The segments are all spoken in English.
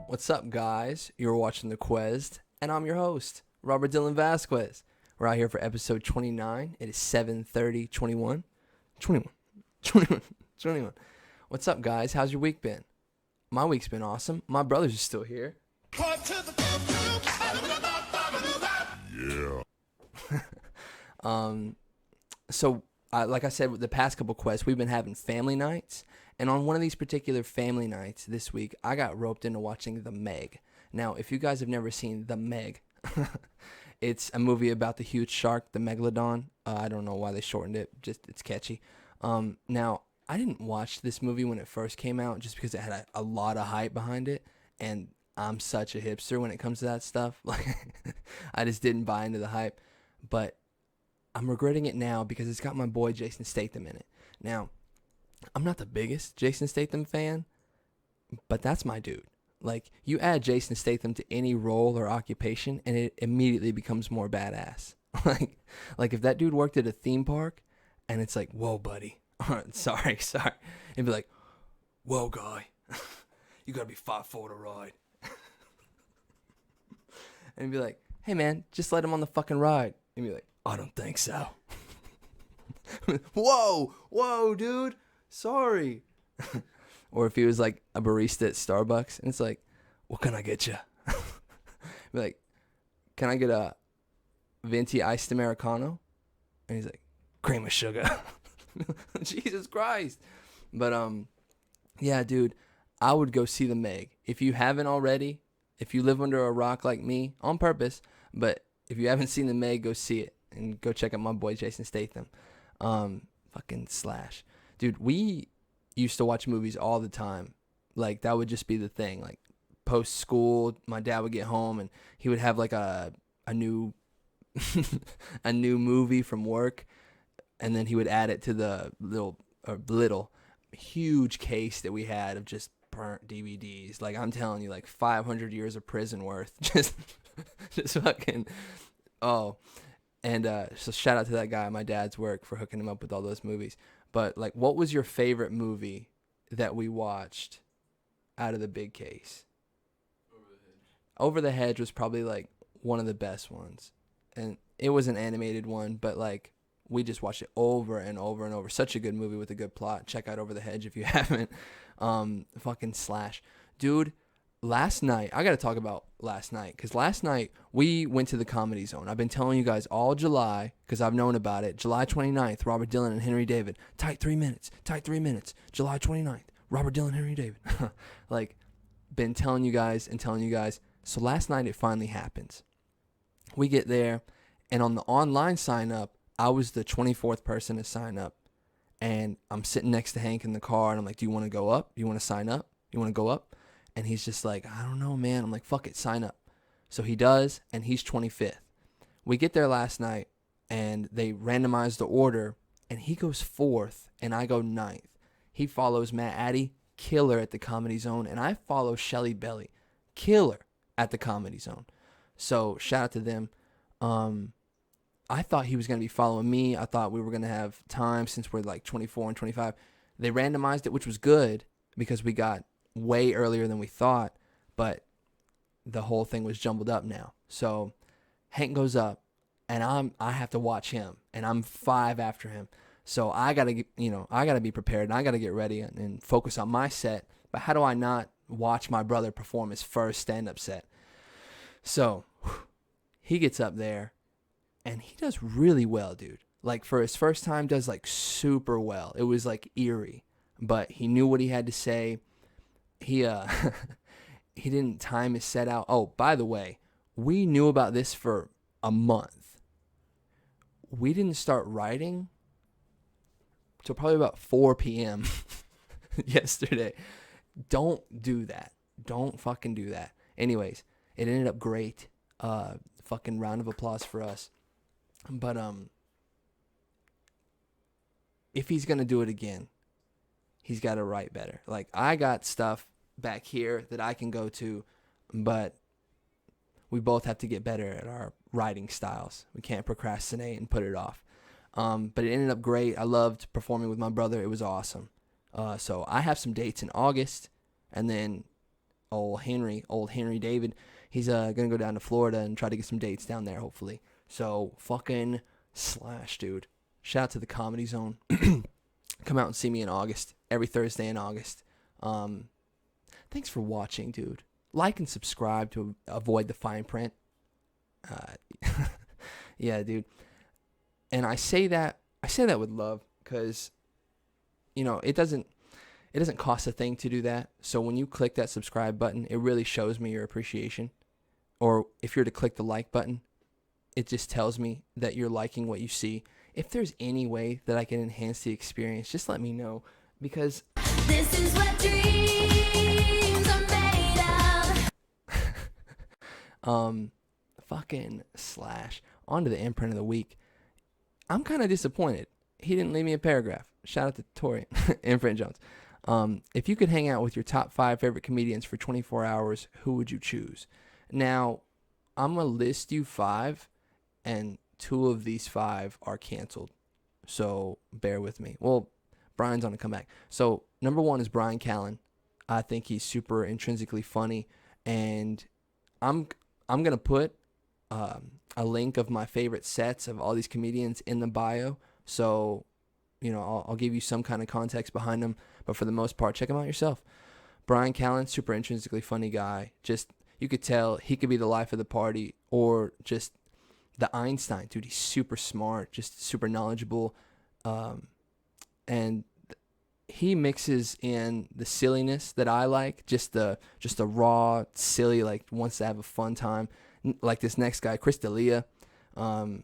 What's up, guys? You're watching the Quezt, and I'm your host, Robert Dylan Vasquez. We're out here for episode 29. It is 7:30, 21. 21. 21. 21. What's up, guys? How's your week been? My week's been awesome. My brothers are still here. Yeah. Like I said, with the past couple quests, we've been having family nights. And on one of these particular family nights this week, I got roped into watching The Meg. Now, if you guys have never seen The Meg, it's a movie about the huge shark, the megalodon. I don't know why they shortened it. Just it's catchy. Now, I didn't watch this movie when it first came out just because it had a lot of hype behind it. And I'm such a hipster when it comes to that stuff. Like, I just didn't buy into the hype. But I'm regretting it now because it's got my boy Jason Statham in it. Now, I'm not the biggest Jason Statham fan, but that's my dude. Like, you add Jason Statham to any role or occupation, and it immediately becomes more badass. like if that dude worked at a theme park, and it's like, whoa, buddy. sorry. It'd be like, whoa, guy. You gotta be 5'4" to ride. And he'd be like, hey, man, just let him on the fucking ride. And he'd be like, I don't think so. Whoa, dude. Sorry. Or if he was like a barista at Starbucks, and it's like, what can I get you? Be like, can I get a venti iced Americano? And he's like, cream of sugar. Jesus Christ. But yeah, dude, I would go see The Meg. If you haven't already, if you live under a rock like me, on purpose, but if you haven't seen The Meg, go see it. And go check out my boy Jason Statham. Fucking Slash. Dude, we used to watch movies all the time. Like, that would just be the thing. Like, post school, my dad would get home and he would have like a new a new movie from work, and then he would add it to the little huge case that we had of just burnt DVDs. Like, I'm telling you, like 500 years of prison worth. Just fucking And so shout out to that guy at my dad's work for hooking him up with all those movies. But, like, what was your favorite movie that we watched out of the big case? Over the Hedge was probably, like, one of the best ones. And it was an animated one, but, like, we just watched it over and over and over. Such a good movie with a good plot. Check out Over the Hedge if you haven't. Fucking Slash. Dude, last night, I got to talk about last night, because last night we went to the Comedy Zone. I've been telling you guys all July, because I've known about it. July 29th, Robert Dylan and Henry David. Tight 3 minutes. July 29th, Robert Dylan, Henry David. Like, been telling you guys. So last night it finally happens. We get there, and on the online sign up, I was the 24th person to sign up. And I'm sitting next to Hank in the car, and I'm like, do you want to go up? Do you want to sign up? You want to go up? And he's just like, I don't know, man. I'm like, fuck it, sign up. So he does, and he's 25th. We get there last night, and they randomize the order, and he goes 4th, and I go 9th. He follows Matt Addy, killer at the Comedy Zone, and I follow Shelly Belly, killer at the Comedy Zone. So shout out to them. I thought he was going to be following me. I thought we were going to have time since we're like 24 and 25. They randomized it, which was good because we got way earlier than we thought, but the whole thing was jumbled up now. So Hank goes up, and I have to watch him, and I'm 5 after him. So I gotta be prepared, and I gotta get ready and focus on my set. But how do I not watch my brother perform his first stand-up set? So he gets up there, and he does really well, dude. Like, for his first time, does like super well. It was like eerie, but he knew what he had to say. He he didn't time his set out. Oh, by the way, we knew about this for a month. We didn't start writing till probably about 4 p.m. yesterday. Don't do that. Don't fucking do that. Anyways, it ended up great. Fucking round of applause for us. But if he's gonna do it again, he's got to write better. Like, I got stuff back here that I can go to, but we both have to get better at our writing styles. We can't procrastinate and put it off. But it ended up great. I loved performing with my brother. It was awesome. So I have some dates in August, and then old Henry David. He's gonna go down to Florida and try to get some dates down there, hopefully. So fucking slash, dude. Shout out to the Comedy Zone. Come out and see me in August, every Thursday in August. Thanks for watching, dude. Like and subscribe to avoid the fine print. Yeah, dude. And I say that with love, because it doesn't cost a thing to do that. So when you click that subscribe button, it really shows me your appreciation. Or if you're to click the like button, it just tells me that you're liking what you see. If there's any way that I can enhance the experience, just let me know, because this is what dreams are made of. Fucking slash. On to the imprint of the week. I'm kind of disappointed. He didn't leave me a paragraph. Shout out to Tori, Imprint Jones. If you could hang out with your top 5 favorite comedians for 24 hours, who would you choose? Now, I'm going to list you 5, and 2 of these 5 are canceled. So bear with me. Well, Brian's on a comeback. So number 1 is Brian Callen. I think he's super intrinsically funny, and I'm going to put a link of my favorite sets of all these comedians in the bio. So, I'll give you some kind of context behind them, but for the most part, check them out yourself. Brian Callen, super intrinsically funny guy. Just, you could tell he could be the life of the party, or just the Einstein, dude. He's super smart, just super knowledgeable. And he mixes in the silliness that I like, just the raw, silly, like wants to have a fun time. Like this next guy, Chris D'Elia. I don't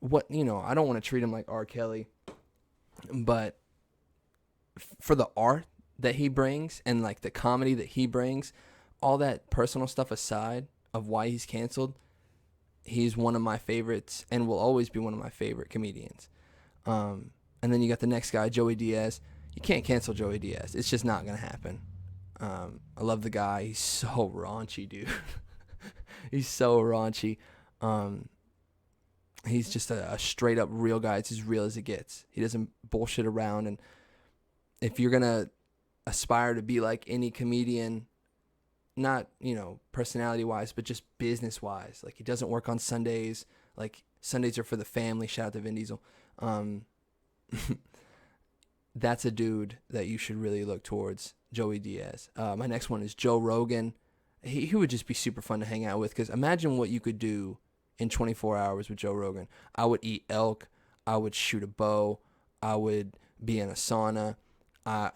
want to treat him like R. Kelly, but for the art that he brings and like the comedy that he brings, all that personal stuff aside of why he's canceled, he's one of my favorites and will always be one of my favorite comedians. And then you got the next guy, Joey Diaz. You can't cancel Joey Diaz. It's just not going to happen. I love the guy. He's so raunchy, dude. He's so raunchy. He's just a straight up real guy. It's as real as it gets. He doesn't bullshit around. And if you're going to aspire to be like any comedian, not, personality wise, but just business wise, like he doesn't work on Sundays. Like Sundays are for the family. Shout out to Vin Diesel. That's a dude that you should really look towards, Joey Diaz. My next one is Joe Rogan. He would just be super fun to hang out with, because imagine what you could do in 24 hours with Joe Rogan. I would eat elk. I would shoot a bow. I would be in a sauna. I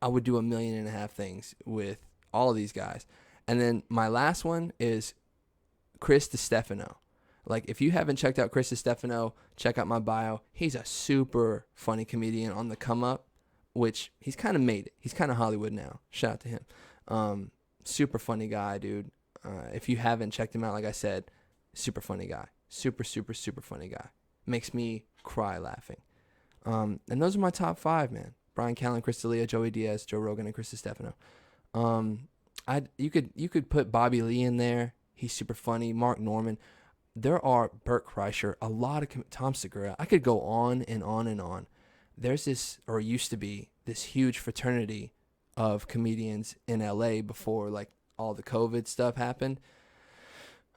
would do 1.5 million things with all of these guys. And then my last one is Chris Stefano. Like, if you haven't checked out Chris Stefano, check out my bio. He's a super funny comedian on the come up, which he's kind of made it. He's kind of Hollywood now. Shout out to him. Super funny guy, dude. If you haven't checked him out, like I said, super funny guy. Super, super, super funny guy. Makes me cry laughing. And those are my top 5, man. Brian Callen, Chris D'Elia, Joey Diaz, Joe Rogan, and Chris Stefano. You could put Bobby Lee in there. He's super funny. Mark Norman. There are Bert Kreischer, a lot of Tom Segura. I could go on and on and on. There's this, or used to be, this huge fraternity of comedians in LA before like all the COVID stuff happened.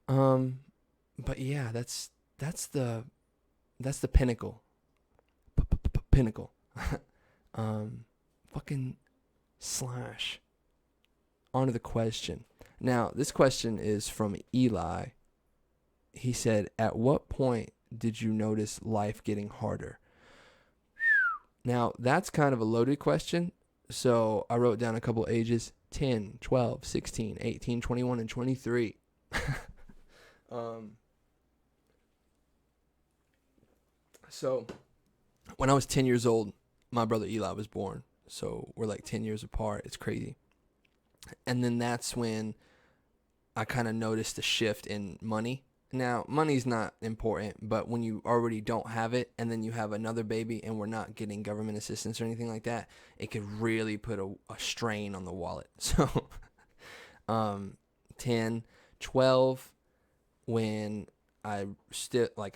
But yeah, that's the pinnacle. Pinnacle. Fucking slash. On to the question. Now, this question is from Eli. He said, at what point did you notice life getting harder? Now, that's kind of a loaded question. So I wrote down a couple ages: 10, 12, 16, 18, 21, and 23. So when I was 10 years old, my brother Eli was born. So we're like 10 years apart. It's crazy. And then that's when I kind of noticed a shift in money. Now, money's not important, but when you already don't have it and then you have another baby and we're not getting government assistance or anything like that, it could really put a strain on the wallet. So 10, 12, when I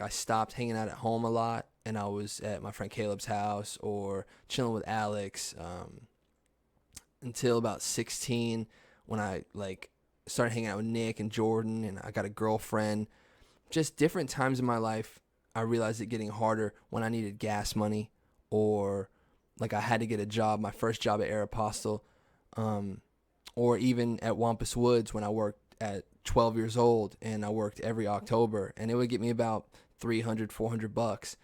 stopped hanging out at home a lot and I was at my friend Caleb's house or chilling with Alex. until about 16 when I like started hanging out with Nick and Jordan and I got a girlfriend. Just different times in my life, I realized it getting harder when I needed gas money or like I had to get a job, my first job at Aeropostale, or even at Wampus Woods when I worked at 12 years old and I worked every October, and it would get me about $300-$400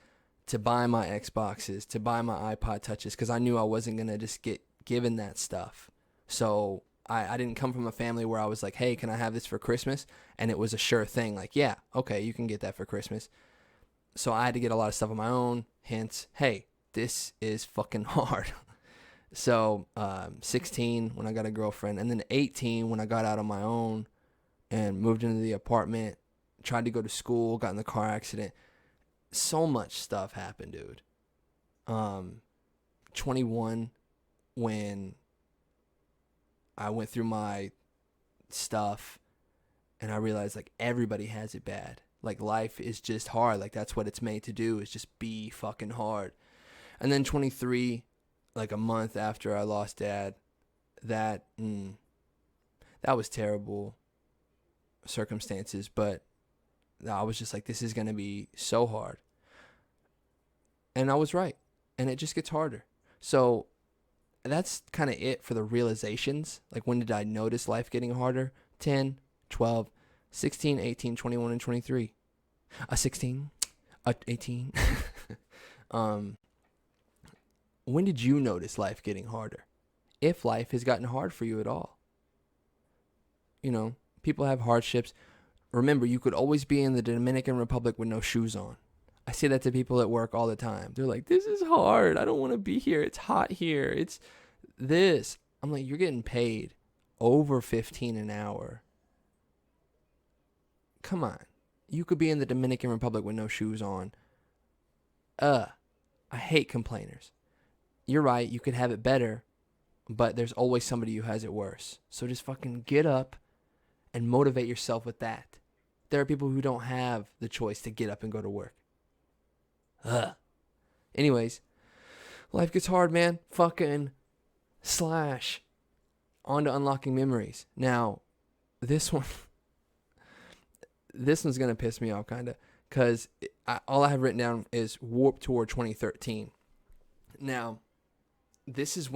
to buy my Xboxes, to buy my iPod touches, because I knew I wasn't going to just get given that stuff. So I didn't come from a family where I was like, hey, can I have this for Christmas? And it was a sure thing, like, yeah, okay, you can get that for Christmas. So I had to get a lot of stuff on my own, hence, hey, this is fucking hard. So 16 when I got a girlfriend, and then 18 when I got out on my own and moved into the apartment, tried to go to school, got in the car accident. So much stuff happened, dude. 21 when I went through my stuff and I realized like everybody has it bad. Like life is just hard. Like that's what it's made to do, is just be fucking hard. And then 23, like a month after I lost dad, that was terrible circumstances, but I was just like, this is going to be so hard. And I was right. And it just gets harder. So that's kind of it for the realizations. Like, when did I notice life getting harder? 10, 12, 16, 18, 21, and 23. 16, 18. When did you notice life getting harder? If life has gotten hard for you at all. You know, people have hardships. Remember, you could always be in the Dominican Republic with no shoes on. I say that to people at work all the time. They're like, this is hard. I don't want to be here. It's hot here. It's this. I'm like, you're getting paid over $15 an hour. Come on. You could be in the Dominican Republic with no shoes on. I hate complainers. You're right. You could have it better, but there's always somebody who has it worse. So just fucking get up and motivate yourself with that. There are people who don't have the choice to get up and go to work. Anyways, life gets hard, man. Fucking slash on to unlocking memories. Now, this one's gonna piss me off kind of, because all I have written down is Warped Tour 2013. Now, this is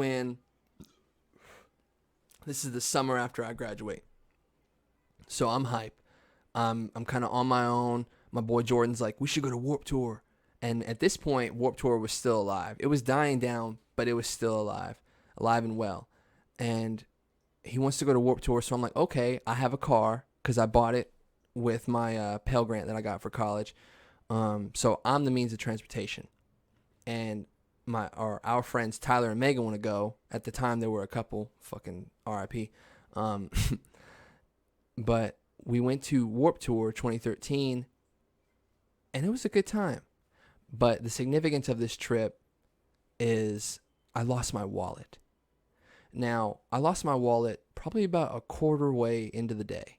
the summer after I graduate. So I'm hype. I'm kind of on my own. My boy Jordan's like, we should go to Warped Tour. And at this point, Warped Tour was still alive. It was dying down, but it was still alive and well. And he wants to go to Warped Tour, so I'm like, okay, I have a car because I bought it with my Pell Grant that I got for college. So I'm the means of transportation. And our friends Tyler and Megan want to go. At the time, there were a couple, fucking RIP. But we went to Warped Tour 2013, and it was a good time. But the significance of this trip is I lost my wallet. Now, I lost my wallet probably about a quarter way into the day,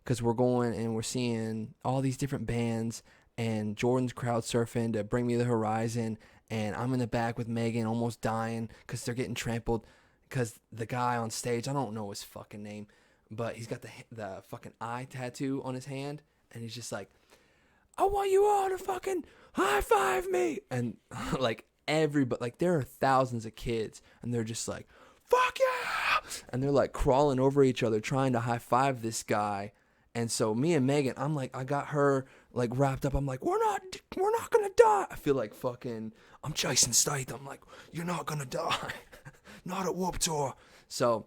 because we're going and we're seeing all these different bands, and Jordan's crowd surfing to Bring Me the Horizon, and I'm in the back with Megan almost dying because they're getting trampled, because the guy on stage, I don't know his fucking name, but he's got the fucking eye tattoo on his hand, and he's just like, I want you all to fucking high five me. And like everybody, like there are thousands of kids, and they're just like, fuck yeah. And they're like crawling over each other trying to high five this guy. And so me and Megan, I'm like, I got her like wrapped up. I'm like, we're not gonna die. I feel like fucking, I'm Jason Statham. I'm like, you're not gonna die. Not at Warped Tour. So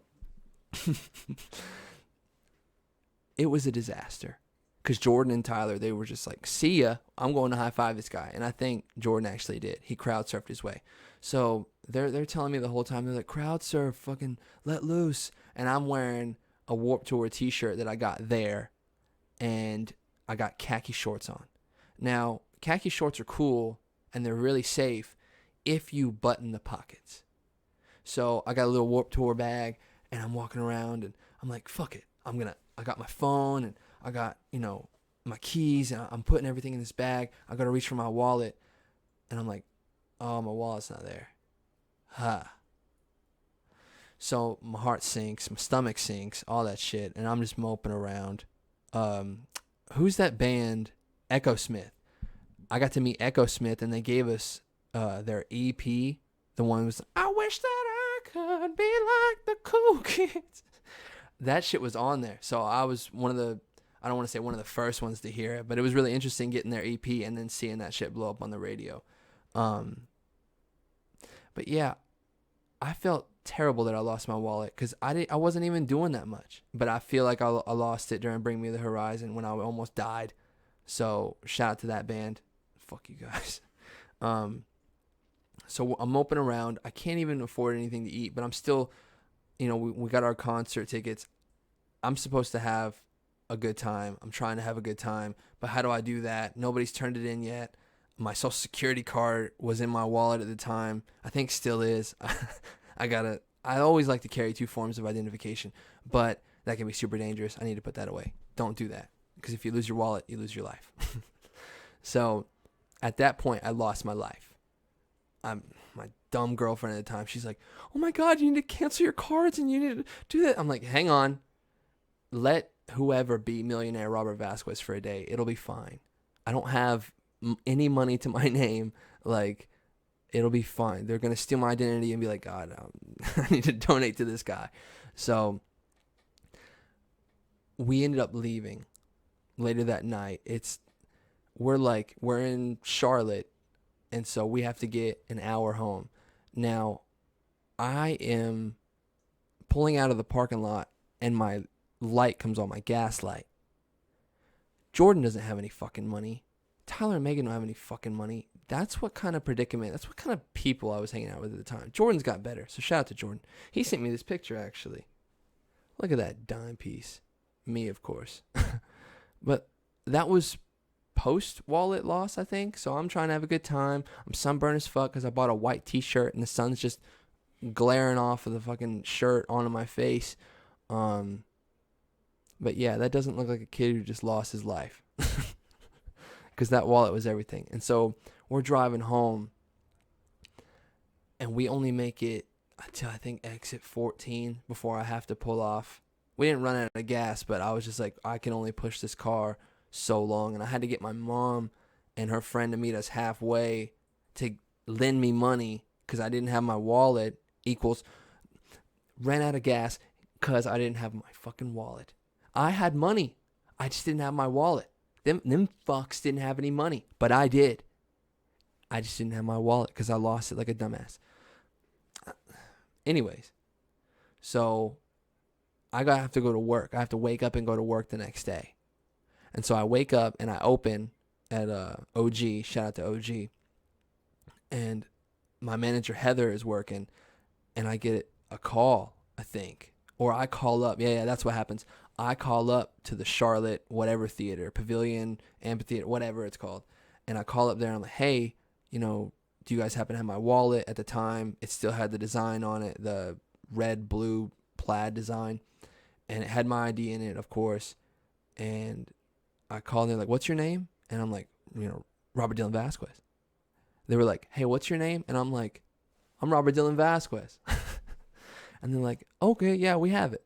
it was a disaster. Because Jordan and Tyler, they were just like, see ya, I'm going to high five this guy. And I think Jordan actually did. He crowd surfed his way. So they're telling me the whole time, they're like, crowd surf, fucking let loose. And I'm wearing a Warped Tour t-shirt that I got there. And I got khaki shorts on. Now, khaki shorts are cool and they're really safe if you button the pockets. So I got a little Warped Tour bag and I'm walking around and I'm like, fuck it. I got my phone and I got, my keys, and I'm putting everything in this bag. I got to reach for my wallet, and I'm like, oh, my wallet's not there. So my heart sinks, my stomach sinks, all that shit, and I'm just moping around. Who's that band? Echo Smith. I got to meet Echo Smith, and they gave us their EP. The one was, I wish that I could be like the cool kids. That shit was on there. So I was one of the, I don't want to say one of the first ones to hear it, but it was really interesting getting their EP and then seeing that shit blow up on the radio. But yeah, I felt terrible that I lost my wallet because I wasn't even doing that much. But I feel like I lost it during Bring Me the Horizon when I almost died. So shout out to that band. Fuck you guys. So I'm moping around. I can't even afford anything to eat, but I'm still, we got our concert tickets. I'm supposed to have a good time. I'm trying to have a good time, but how do I do that? Nobody's turned it in yet. My social security card was in my wallet at the time. I think still is. I always like to carry 2 forms of identification, but that can be super dangerous. I need to put that away. Don't do that, because if you lose your wallet, you lose your life. So at that point, I lost my life. My dumb girlfriend at the time, she's like, oh my God, you need to cancel your cards and you need to do that. I'm like, hang on. Let whoever be millionaire Robert Vasquez for a day. It'll be fine. I don't have any money to my name. Like, it'll be fine. They're going to steal my identity and be like, God, I need to donate to this guy. So we ended up leaving later that night. We're in Charlotte, and so we have to get an hour home. Now, I am pulling out of the parking lot, and my light comes on, my gas light. Jordan doesn't have any fucking money. Tyler and Megan don't have any fucking money. That's what kind of predicament, that's what kind of people I was hanging out with at the time. Jordan's got better, so shout out to Jordan. He sent me this picture, actually. Look at that dime piece. Me, of course. But that was post-wallet loss, I think. So I'm trying to have a good time. I'm sunburned as fuck because I bought a white t-shirt and the sun's just glaring off of the fucking shirt onto my face. But yeah, that doesn't look like a kid who just lost his life. Because that wallet was everything. And so we're driving home, and we only make it until I think exit 14 before I have to pull off. We didn't run out of gas, but I was just like, I can only push this car so long. And I had to get my mom and her friend to meet us halfway to lend me money because I didn't have my wallet. Equals ran out of gas because I didn't have my fucking wallet. I had money. I just didn't have my wallet. Them fucks didn't have any money, but I did. I just didn't have my wallet because I lost it like a dumbass. Anyways, so I have to go to work. I have to wake up and go to work the next day. And so I wake up and I open at OG, shout out to OG. And my manager Heather is working, and I get a call, I think. Or I call up. Yeah, that's what happens. I call up to the Charlotte whatever theater, Pavilion, Amphitheater, whatever it's called. And I call up there and I'm like, hey, do you guys happen to have my wallet? At the time, it still had the design on it, the red, blue, plaid design. And it had my ID in it, of course. And I called, and they're like, what's your name? And I'm like, Robert Dylan Vasquez. They were like, hey, what's your name? And I'm like, I'm Robert Dylan Vasquez. And they're like, okay, yeah, we have it.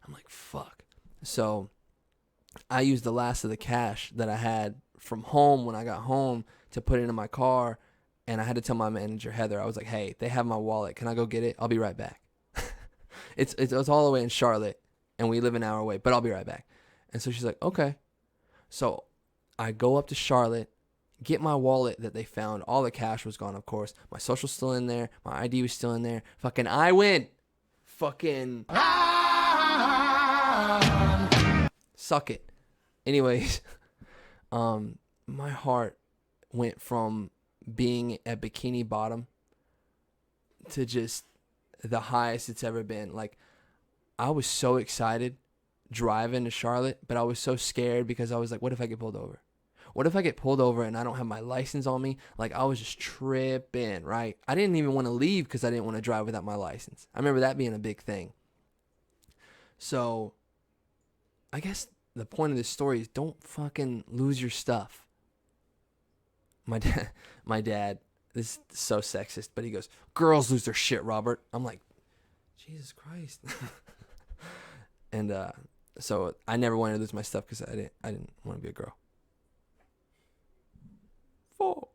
I'm like, fuck. So I used the last of the cash that I had from home when I got home to put it in my car. And I had to tell my manager, Heather, I was like, hey, they have my wallet. Can I go get it? I'll be right back. It's all the way in Charlotte, and we live an hour away, but I'll be right back. And so she's like, okay. So I go up to Charlotte, get my wallet that they found. All the cash was gone, of course. My social's still in there. My ID was still in there. Fucking I win. Fucking suck it. Anyways, my heart went from being at Bikini Bottom to just the highest it's ever been. Like, I was so excited driving to Charlotte, but I was so scared because I was like, what if I get pulled over? What if I get pulled over and I don't have my license on me? Like, I was just tripping, right? I didn't even want to leave because I didn't want to drive without my license. I remember that being a big thing. So I guess the point of this story is don't fucking lose your stuff. My dad, this is so sexist, but he goes, girls lose their shit, Robert. I'm like, Jesus Christ. And so I never wanted to lose my stuff because I didn't want to be a girl. 4.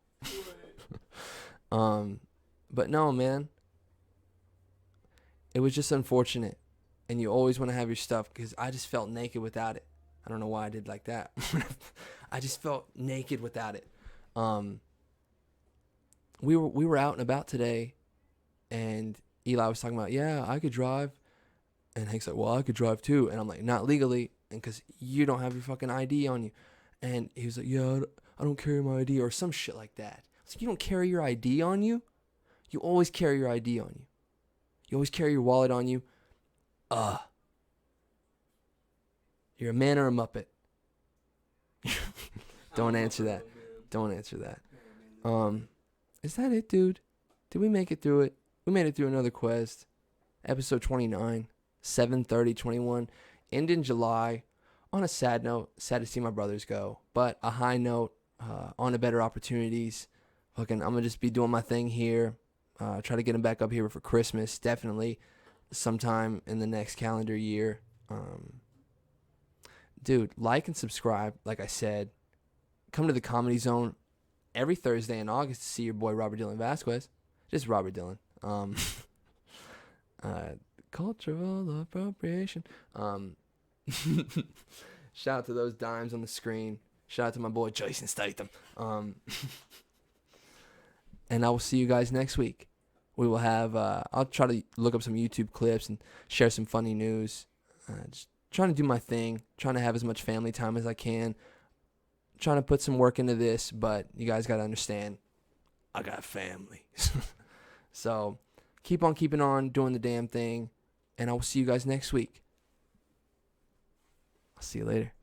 But no, man. It was just unfortunate. And you always want to have your stuff because I just felt naked without it. I don't know why I did like that. I just felt naked without it. We were out and about today, and Eli was talking about, yeah, I could drive. And Hank's like, well, I could drive too. And I'm like, not legally, and because you don't have your fucking ID on you. And he was like, yeah, I don't carry my ID or some shit like that. It's like, you don't carry your ID on you? You always carry your ID on you. You always carry your wallet on you. You're a man or a Muppet? Don't answer that. Don't answer that. Is that it, dude? Did we make it through it? We made it through another Quezt. Episode 29, 7/30/21. End in July. On a sad note, sad to see my brothers go. But a high note, on to better opportunities. Fucking, I'm going to just be doing my thing here. Try to get them back up here for Christmas. Definitely sometime in the next calendar year. Dude, like and subscribe, like I said. Come to the Comedy Zone every Thursday in August to see your boy Robert Dylan Vasquez. Just Robert Dylan. Cultural appropriation. Shout out to those dimes on the screen. Shout out to my boy Jason Statham. And I will see you guys next week. We will have, I'll try to look up some YouTube clips and share some funny news. Just trying to do my thing. Trying to have as much family time as I can. Trying to put some work into this, but you guys got to understand, I got family. So keep on keeping on, doing the damn thing. And I will see you guys next week. I'll see you later.